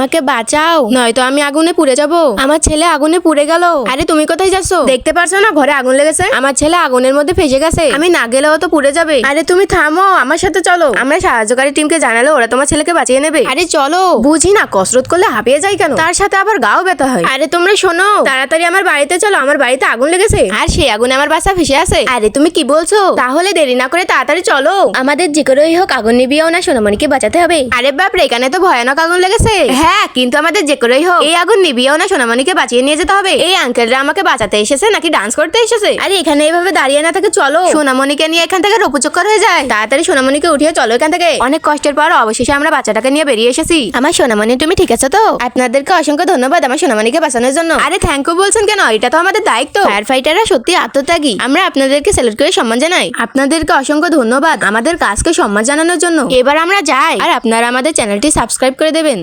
আমাকে বাঁচাও, নয়তো আমি আগুনে পুড়ে যাব। আমার ছেলে আগুনে পুড়ে গেল। আরে তুমি কোথায় যাচ্ছো? দেখতে পারছো না ঘরে আগুন লেগেছে? আমার ছেলে আগুনের মধ্যে ফেসে গেছে, আমি না গেলেও তো পুড়ে যাবে। আরে তুমি থামো, আমার সাথে চলো। আমরা সাহায্যকারী টিমকে জানালে ওরা তোমার ছেলেকে বাঁচিয়ে নেবে। আরে চলো। বুঝি না কসরত করলে হাঁপিয়ে যায় কেন, তার সাথে আবার গাও ব্যথা হয়। আরে তোমরা শোনো, তাড়াতাড়ি আমার বাড়িতে চলো, আমার বাড়িতে আগুন লেগেছে আর সেই আগুনে আমার বাসা ফেসে আছে। আরে তুমি কি বলছো? তাহলে দেরি না করে তাড়াতাড়ি চলো। আমাদের যে করেই হোক আগুন নিভিয়েও না সোনামণিকে বাঁচাতে হবে। আরে বাপরে, এখানে তো ভয়ানক আগুন লেগেছে। হ্যাঁ, কিন্তু আমাদের যে করেই হোক এই আগুন নিভিয়েও না সোনামণিকে বাঁচিয়ে নিয়ে যেতে হবে। এই আঙ্কেলরা আমাকে বাঁচাতে এসেছে নাকি ডান্স করতে এসেছে? আরে এখানে এইভাবে দাঁড়িয়ে না থেকে চলো, সোনামণিকে নিয়ে এখান থেকে রূপচক্কর হয়ে যায়। তাড়াতাড়ি সোনামণিকে উঠিয়ে চলো এখান থেকে। অনেক কষ্টের পর অবশেষে আমরা বাচ্চাটাকে নিয়ে বেরিয়ে এসেছি। আমার সোনামণি, তুমি ঠিক আছো তো? আপনাদেরকে অসংখ্য ধন্যবাদ আমার সোনামণিকে বাঁচানোর জন্য। আরে থ্যাংক ইউ বলছেন কেন? এটা তো আমাদের দায়িত্ব। ফায়ার ফাইটাররা সত্যি আত্মত্যাগী। আমরা আপনাদেরকে স্যালুট করে সম্মান জানাই। আপনাদেরকে অসংখ্য ধন্যবাদ আমাদের কাজকে সম্মান জানানোর জন্য। এবার আমরা যাই, আর আপনারা আমাদের চ্যানেলটি সাবস্ক্রাইব করে দেবেন।